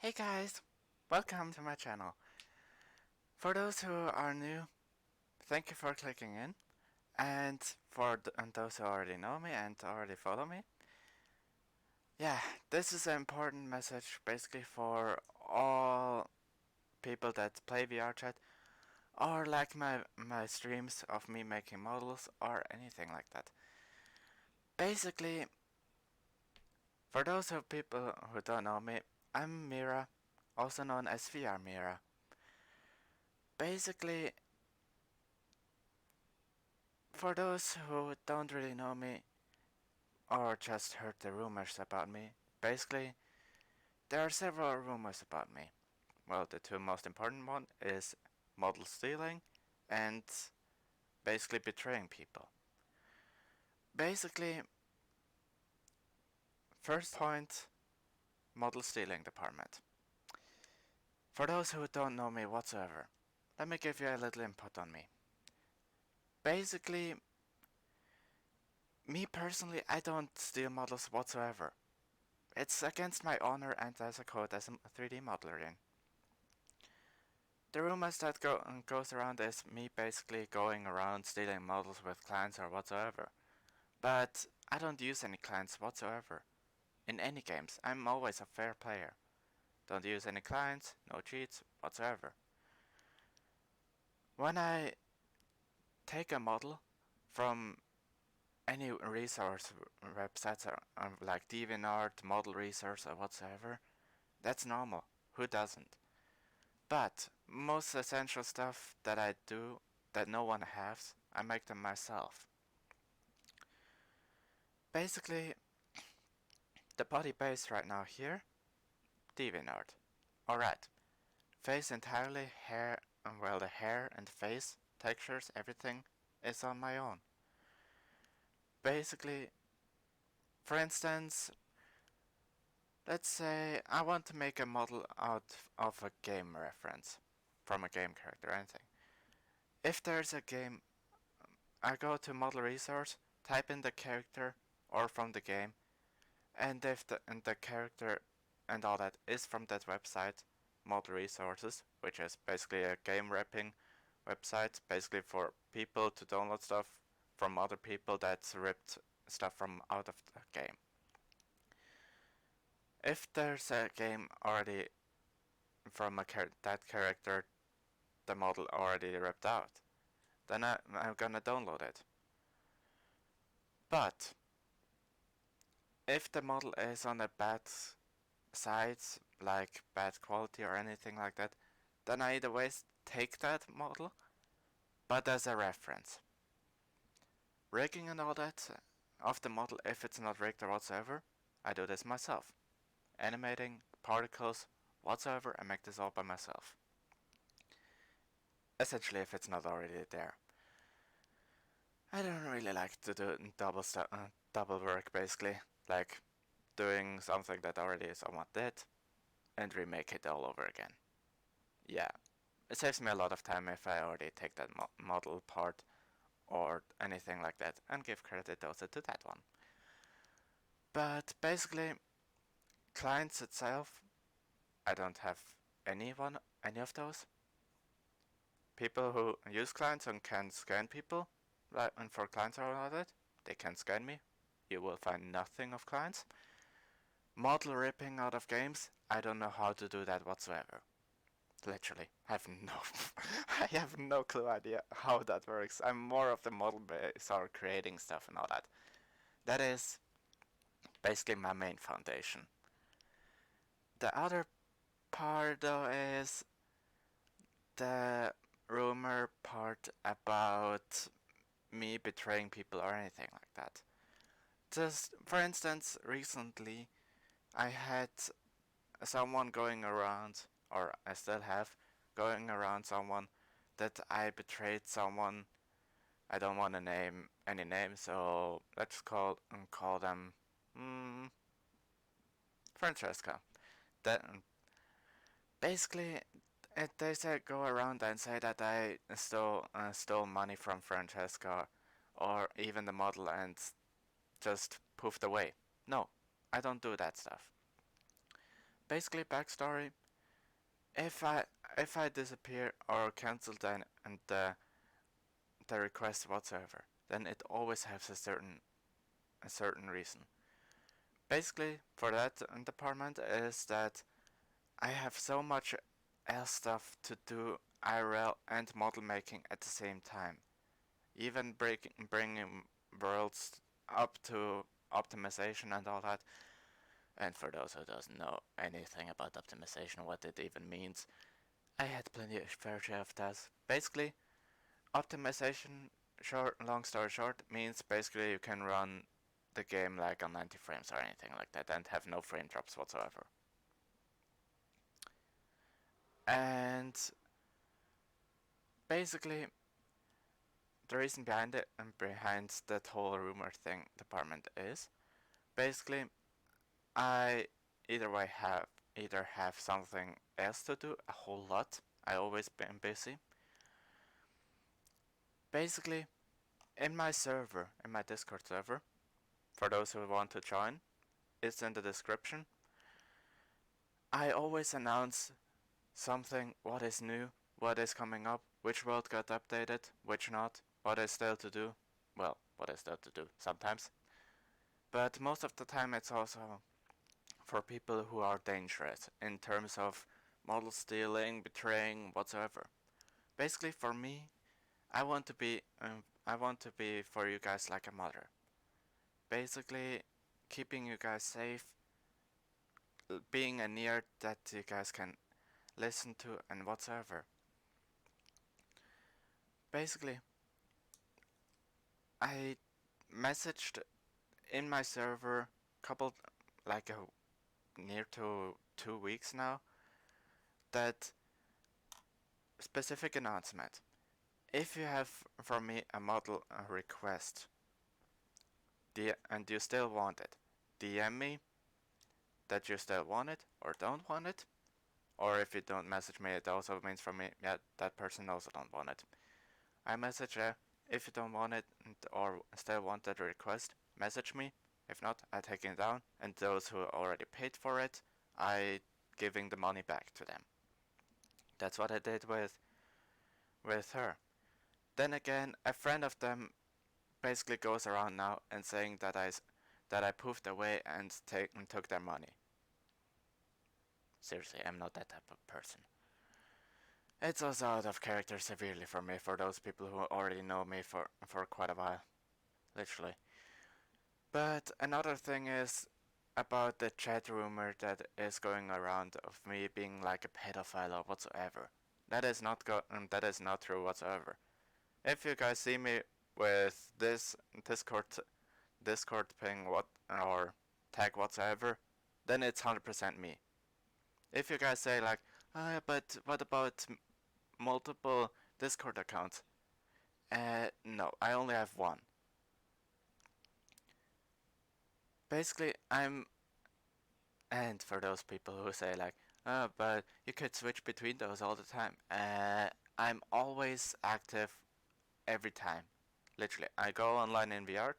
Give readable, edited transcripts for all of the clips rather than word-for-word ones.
Hey guys, welcome to my channel. For those who are new, thank you for clicking in, and for those who already know me and already follow me. Yeah, this is an important message basically for all people that play VRChat or like my streams of me making models or anything like that. Basically, for those of people who don't know me, I'm Mira, also known as VR Mira. Basically, for those who don't really know me or just heard the rumors about me, basically, there are several rumors about me. Well, the two most important one is model stealing and basically betraying people. Basically, first point, model stealing department. For those who don't know me whatsoever, let me give you a little input on me. Basically, me personally, I don't steal models whatsoever. It's against my honor and as a code as a 3D modeler in. The rumors that goes around is me basically going around stealing models with clients or whatsoever. But I don't use any clients whatsoever. In any games, I'm always a fair player. Don't use any clients, no cheats whatsoever. When I take a model from any resource websites like DeviantArt, Model Resource or whatsoever, that's normal. Who doesn't? But most essential stuff that I do that no one has, I make them myself. Basically, the body base right now here, DeviantArt. Alright, face entirely, hair, well the hair and face, textures, everything is on my own. Basically, for instance, let's say I want to make a model out of a game reference, from a game character or anything. If there's a game, I go to model resource, type in the character or from the game, and if the character and all that is from that website, Model Resources, which is basically a game wrapping website, basically for people to download stuff from other people that's ripped stuff from out of the game. If there's a game already from that character, the model already ripped out, then I'm gonna download it. But if the model is on a bad site, like bad quality or anything like that, then I either way take that model, but as a reference. Rigging and all that of the model, if it's not rigged or whatsoever, I do this myself. Animating, particles, whatsoever, I make this all by myself. Essentially, if it's not already there. I don't really like to do double work, basically, like doing something that already someone did and remake it all over again. Yeah, it saves me a lot of time if I already take that model part or anything like that and give credit also to that one. But basically, clients itself, I don't have any of those. People who use clients and can scan people, like, and for clients or all that, they can scan me. You will find nothing of clients. Model ripping out of games, I don't know how to do that whatsoever. Literally, I have no, I have no clue idea how that works. I'm more of the model base or creating stuff and all that. That is basically my main foundation. The other part though is the rumor part about me betraying people or anything like that. Just for instance, recently I had someone going around, or I still have, going around someone that I betrayed someone. I don't want to name any names, so let's call them Francesca. That basically they say go around and say that I stole money from Francesca, or even the model, and just poofed away. No, I don't do that stuff. Basically, backstory: if I if I disappear or cancel the request whatsoever, then it always has a certain reason. Basically, for that department is that I have so much else stuff to do IRL and model making at the same time. Even bringing worlds up to optimization and all that. And for those who doesn't know anything about optimization, what it even means, I had plenty of fair share of that. Basically, optimization, long story short, means basically you can run the game like on 90 frames or anything like that and have no frame drops whatsoever. And basically, the reason behind it and behind that whole rumor thing department is basically I either have something else to do a whole lot. I always been busy. Basically, in my server, in my Discord server, for those who want to join, it's in the description. I always announce something, what is new, what is coming up, which world got updated, which not, what is still to do. Well, what is still to do sometimes. But most of the time it's also for people who are dangerous in terms of model stealing, betraying, whatsoever. Basically, for me, I want to be for you guys like a mother. Basically, keeping you guys safe, being a ear that you guys can listen to and whatsoever. Basically, I messaged in my server couple like a near to 2 weeks now that specific announcement. If you have from me a model request and you still want it, DM me that you still want it or don't want it. Or if you don't message me, it also means for me, yeah, that person also don't want it. I message if you don't want it or still want that request, message me. If not, I take it down, and those who already paid for it, I giving the money back to them. That's what I did with her. Then again, a friend of them basically goes around now and saying that I poofed away and took their money. Seriously, I'm not that type of person. It's also out of character severely for me, for those people who already know me for quite a while. Literally. But another thing is about the chat rumor that is going around of me being like a pedophile or whatsoever. That is not true whatsoever. If you guys see me with this Discord ping or tag whatsoever, then it's 100% me. If you guys say like, but what about multiple Discord accounts? No, I only have one. Basically, and for those people who say like, but you could switch between those all the time. I'm always active every time. Literally, I go online in VR,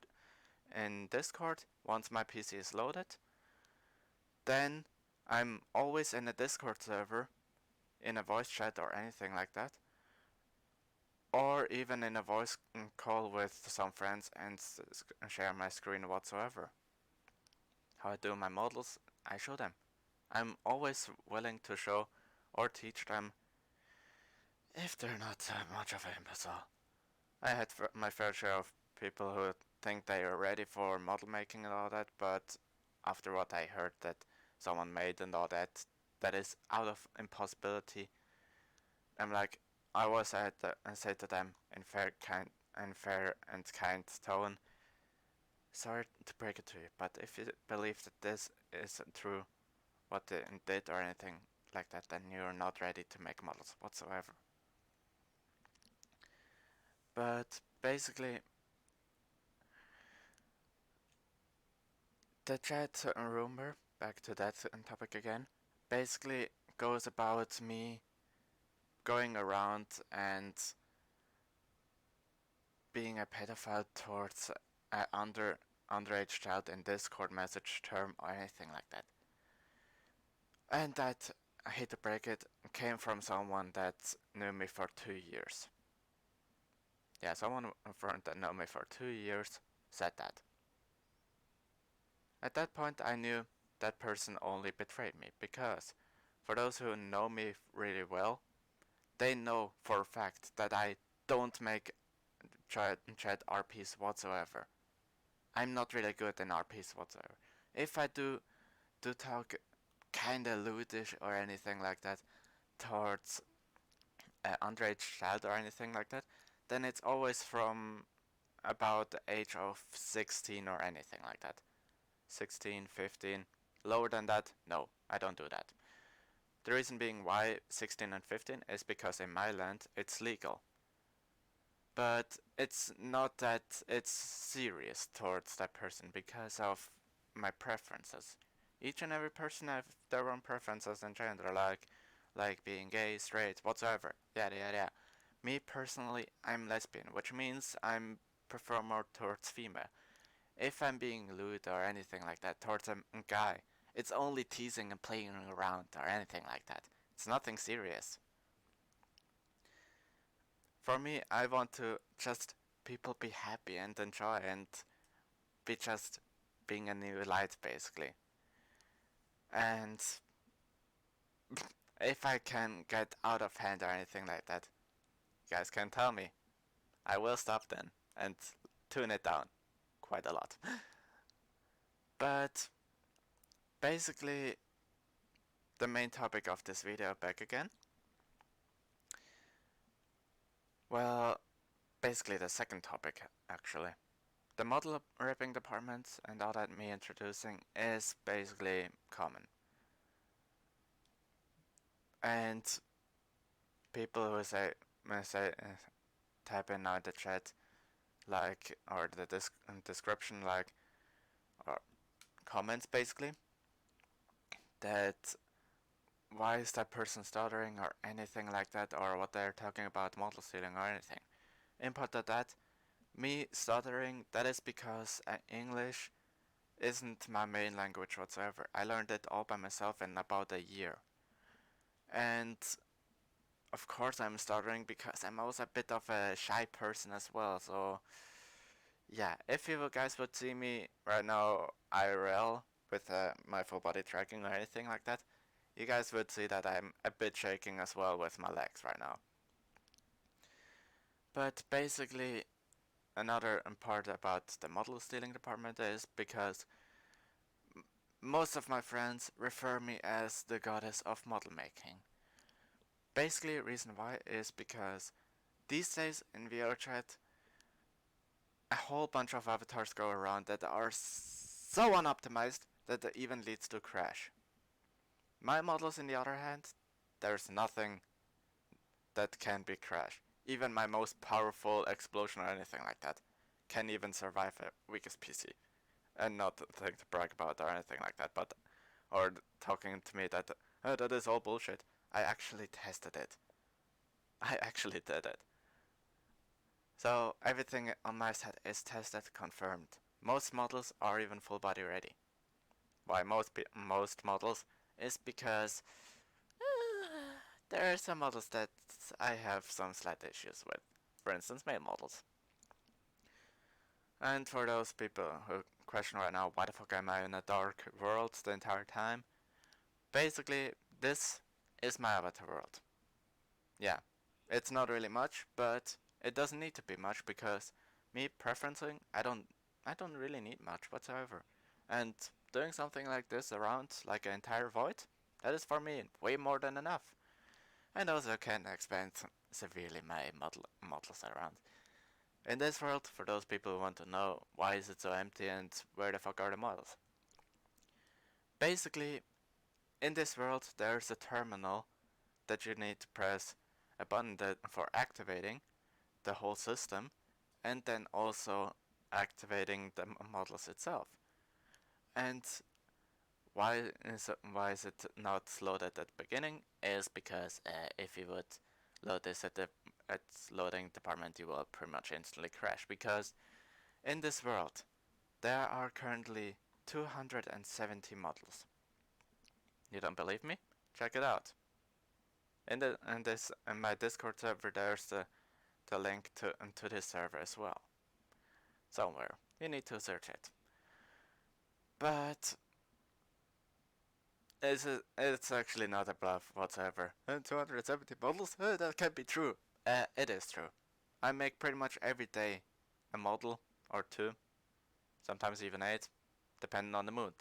in Discord, once my PC is loaded. Then I'm always in a Discord server, in a voice chat or anything like that. Or even in a voice call with some friends and share my screen whatsoever. How I do my models, I show them. I'm always willing to show or teach them if they're not much of an imbecile. I had my fair share of people who think they are ready for model making and all that, but after what I heard that someone made and all that, that is out of impossibility. I'm like, I was at and say to them in fair and kind tone, sorry to break it to you, but if you believe that this isn't true, what they did or anything like that, then you're not ready to make models whatsoever. But basically, the chat rumor, back to that topic again, basically goes about me going around and being a pedophile towards an underage child in Discord message term or anything like that. And that, I hate to break it, came from someone that knew me for 2 years. Yeah, someone that knew me for 2 years said that. At that point, I knew that person only betrayed me because, for those who know me really well, they know for a fact that I don't make chat RPs whatsoever. I'm not really good in RPs whatsoever. If I do talk kinda lewdish or anything like that towards underage child or anything like that, then it's always from about the age of 16 or anything like that. 16, 15. Lower than that, no, I don't do that. The reason being why 16 and 15 is because in my land it's legal. But it's not that it's serious towards that person because of my preferences. Each and every person have their own preferences in gender, like being gay, straight, whatsoever, yada yada yada. Me personally, I'm lesbian, which means I'm prefer more towards female. If I'm being lewd or anything like that towards a guy, it's only teasing and playing around or anything like that. It's nothing serious. For me, I want to just people be happy and enjoy and be just being a new light basically. And if I can get out of hand or anything like that, you guys can tell me. I will stop then and tune it down quite a lot. But basically, the main topic of this video back again. Well, basically the second topic actually. The model ripping department and all that me introducing is basically common. And people who say type in now the chat like or the description like or comments basically that why is that person stuttering or anything like that or what they're talking about model stealing or anything. Input that me stuttering, that is because English isn't my main language whatsoever. I learned it all by myself in about a year. And of course I'm stuttering because I'm also a bit of a shy person as well. So yeah, if you guys would see me right now IRL with my full body tracking or anything like that, you guys would see that I'm a bit shaking as well with my legs right now. But basically another part about the model stealing department is because most of my friends refer me as the goddess of model making. Basically, the reason why is because these days in VRChat, a whole bunch of avatars go around that are so unoptimized that it even leads to crash. My models, in the other hand, there's nothing that can be crashed. Even my most powerful explosion or anything like that can even survive a weakest PC. And not thing to brag about or anything like that, but or talking to me that that is all bullshit. I actually tested it. I actually did it. So everything on my set is tested, confirmed. Most models are even full body ready. Why most models is because there are some models that I have some slight issues with. For instance, male models. And for those people who question right now, why the fuck am I in a dark world the entire time? Basically, this is my avatar world. Yeah, it's not really much, but it doesn't need to be much because me preferencing, I don't really need much whatsoever. And doing something like this around like an entire void, that is for me way more than enough. And also can expand severely my models around. In this world, for those people who want to know why is it so empty and where the fuck are the models. Basically, in this world there's a terminal that you need to press a button for activating the whole system and then also activating the models itself. And why is it not loaded at the beginning is because if you would load this at loading department, you will pretty much instantly crash because in this world there are currently 270 models. You don't believe me? Check it out. In my Discord server, there's the link to this server as well. Somewhere. You need to search it. But it's actually not a bluff whatsoever. 270 models? That can't be true. It is true. I make pretty much every day a model or two, sometimes even 8, depending on the mood.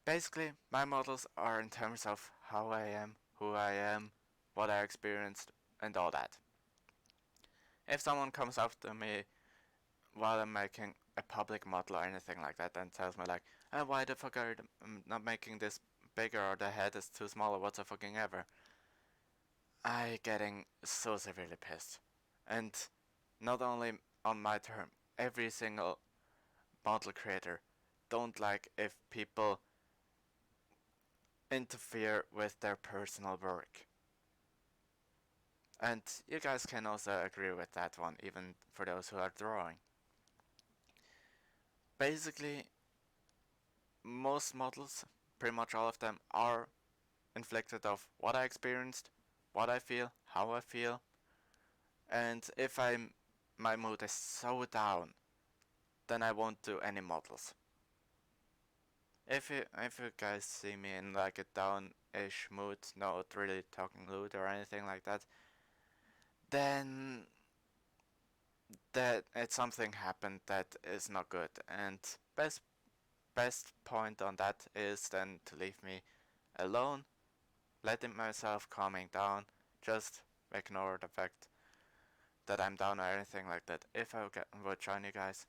Basically, my models are in terms of how I am, who I am, what I experienced, and all that. If someone comes up to me while I'm making a public model or anything like that and tells me like, why the fuck are you not making this bigger, or the head is too small, or what's the fucking ever, I getting so severely pissed. And not only on my term, every single model creator don't like if people interfere with their personal work. And you guys can also agree with that one, even for those who are drawing. Basically, most models, pretty much all of them, are inflicted of what I experienced, what I feel, how I feel, and if my mood is so down, then I won't do any models. If you guys see me in like a down-ish mood, not really talking loud or anything like that, then that it's something happened that is not good. And best point on that is then to leave me alone, letting myself calming down, just ignore the fact that I'm down or anything like that. If I would join you guys,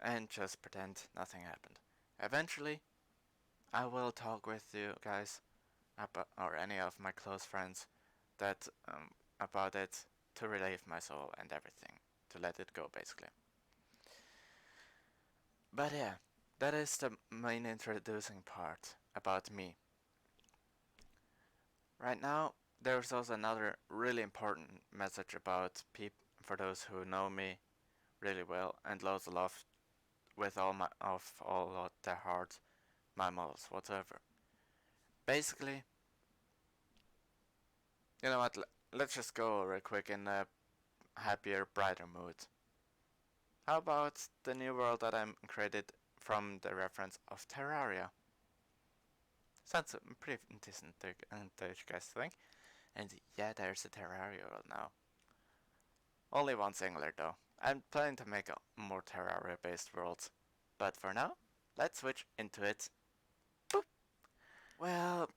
and just pretend nothing happened. Eventually, I will talk with you guys about, or any of my close friends, that about it, to relieve my soul and everything, to let it go basically. But yeah, that is the main introducing part about me. Right now, there's also another really important message about for those who know me really well and loves love with all of their heart, my models whatsoever. Basically, you know what? Let's just go real quick in a happier, brighter mood. How about the new world that I'm created from the reference of Terraria? Sounds pretty decent, don't you guys think? And yeah, there's a Terraria world now. Only one singular though. I'm planning to make a more Terraria based worlds. But for now, let's switch into it. Boop. Well,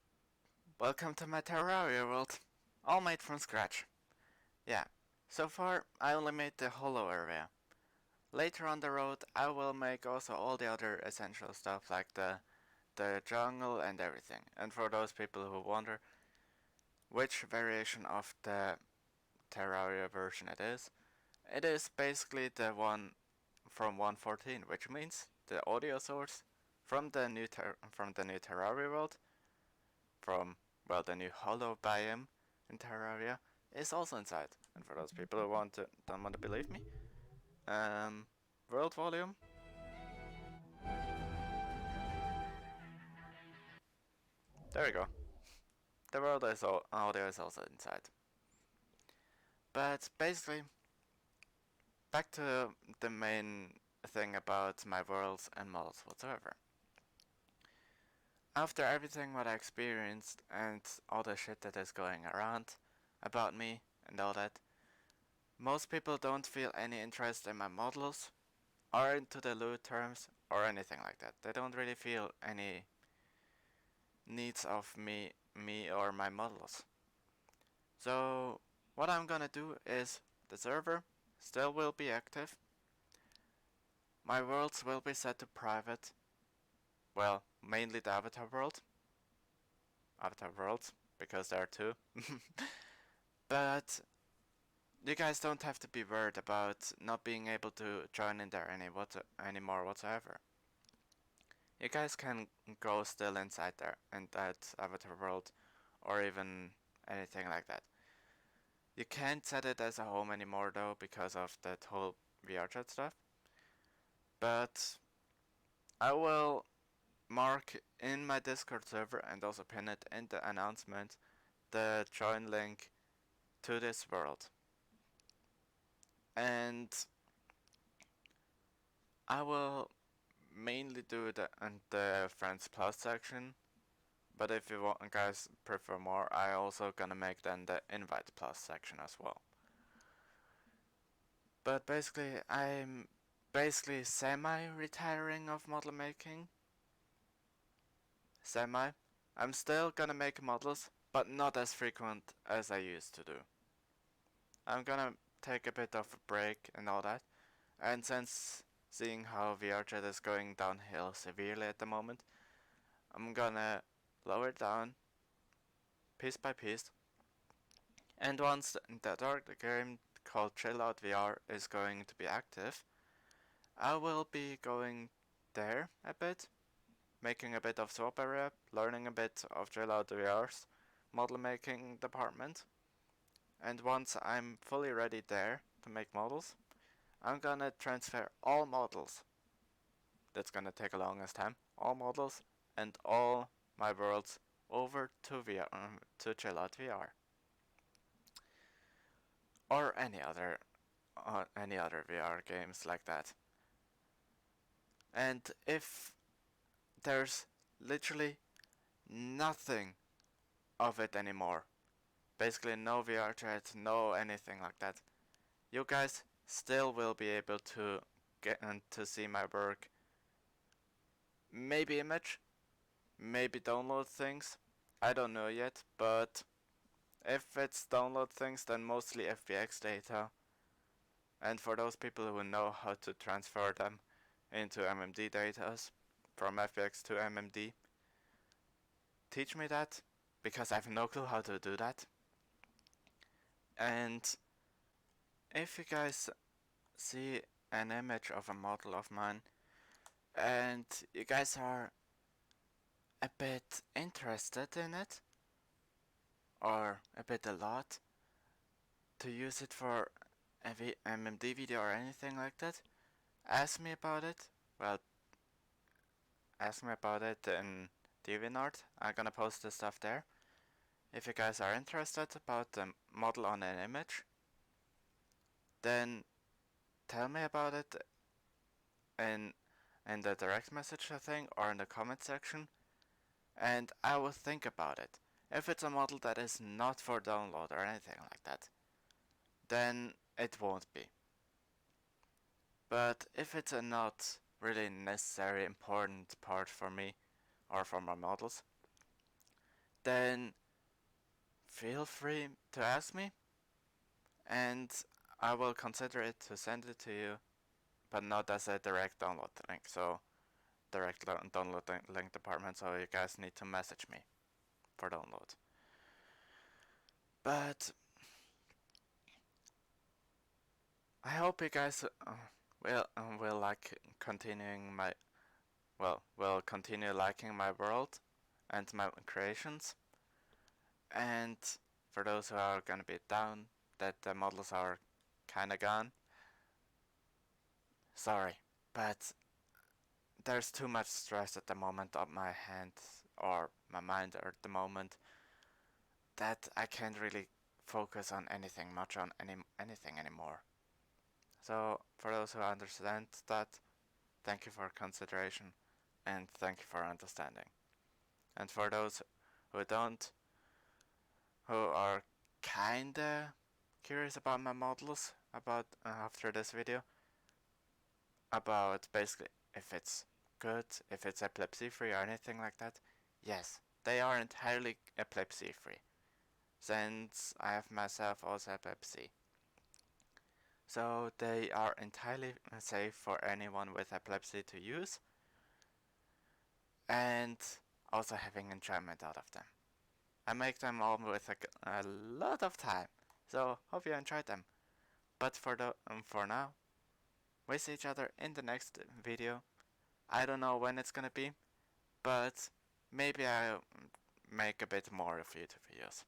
welcome to my Terraria world. All made from scratch. Yeah, so far I only made the hollow area. Later on the road I will make also all the other essential stuff like the jungle and everything. And for those people who wonder which variation of the Terraria version it is basically the one from 1.14, which means the audio source from the new Terraria world, from well the new hollow biome in Terraria, is also inside. And for those people who don't want to believe me, world volume. There we go. The world audio is also inside. But basically, back to the main thing about my worlds and models whatsoever. After everything what I experienced and all the shit that is going around about me and all that, most people don't feel any interest in my models or into the loot terms or anything like that. They don't really feel any needs of me or my models. So what I'm gonna do is the server still will be active. My worlds will be set to private. Well, mainly the avatar world. Avatar worlds, because there are two. But you guys don't have to be worried about not being able to join in there anymore whatsoever. You guys can go still inside there in that avatar world or even anything like that. You can't set it as a home anymore though because of that whole VR chat stuff. But I will mark in my Discord server and also pin it in the announcement the join link to this world. And I will mainly do it in the Friends Plus section, but if you want, guys prefer more, I also gonna make then the Invite Plus section as well. But basically, I'm basically semi-retiring of model making. Semi. I'm still gonna make models, but not as frequent as I used to do. I'm gonna take a bit of a break and all that, and since seeing how VRChat is going downhill severely at the moment, I'm gonna lower it down piece by piece, and once the dark game called Chill Out VR is going to be active, I will be going there a bit, making a bit of swap area, learning a bit of Chill Out VR's model making department, and once I'm fully ready there to make models, I'm gonna transfer all models. That's gonna take a longest time. All models and all my worlds over to VR, to Chill Out VR, or any other VR games like that. And if there's literally nothing of it anymore, basically no VR chat, no anything like that, you guys still will be able to get to see my work. Maybe image, maybe download things. I don't know yet, but if it's download things, then mostly FBX data. And for those people who know how to transfer them into MMD data from FBX to MMD, teach me that, because I have no clue how to do that. And if you guys see an image of a model of mine and you guys are a bit interested in it, or a lot, to use it for a MMD video or anything like that, ask me about it. Well, ask me about it in DeviantArt. I'm gonna post the stuff there. If you guys are interested about the model on an image, then tell me about it in the direct message thing or in the comment section, and I will think about it. If it's a model that is not for download or anything like that, then it won't be. But if it's a not really necessary important part for me or for my models, then feel free to ask me and I will consider it to send it to you, but not as a direct download link. So direct download link department, so you guys need to message me for download. But I hope you guys will like continuing my will continue liking my world and my creations. And for those who are gonna be down that the models are kinda gone, sorry, but there's too much stress at the moment on my hands or my mind at the moment that I can't really focus on anything much on anything anymore. So for those who understand that, thank you for consideration and thank you for understanding. And for those who don't, who are kinda curious about my models about after this video, about basically if it's good, if it's epilepsy free or anything like that, yes, they are entirely epilepsy free, since I have myself also epilepsy. So they are entirely safe for anyone with epilepsy to use, and also having enjoyment out of them. I make them all with a lot of time, so hope you enjoyed them. But for now, we see each other in the next video. I don't know when it's gonna be, but maybe I'll make a bit more of YouTube videos.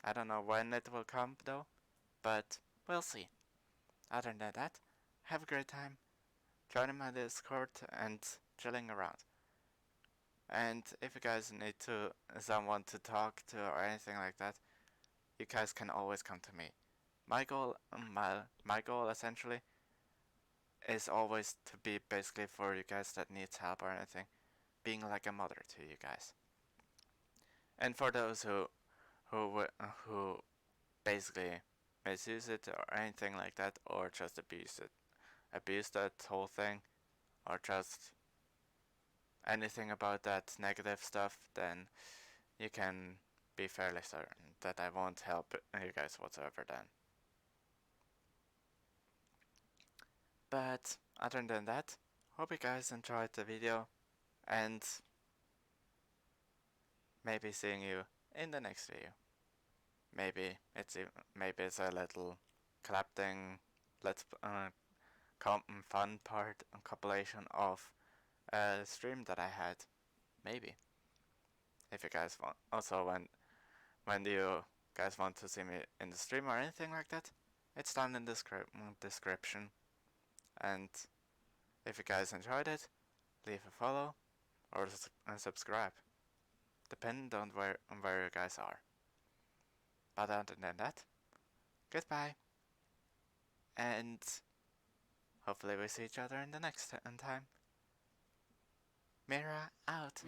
I don't know when it will come though, but we'll see. Other than that, have a great time joining my Discord and chilling around. And if you guys need someone to talk to or anything like that, you guys can always come to me. My goal essentially is always to be basically for you guys that needs help or anything, being like a mother to you guys. And for those who basically misuse it or anything like that, or just abuse that whole thing, or just anything about that negative stuff, then you can be fairly certain that I won't help you guys whatsoever then. But other than that, hope you guys enjoyed the video, and maybe seeing you in the next video. Maybe it's a little collab thing, let's fun part compilation of a stream that I had. Maybe if you guys want. Also, when you guys want to see me in the stream or anything like that, it's down in the description. And if you guys enjoyed it, leave a follow or subscribe, depending on where you guys are. But other than that, goodbye, and hopefully we see each other in the next time. Mira out.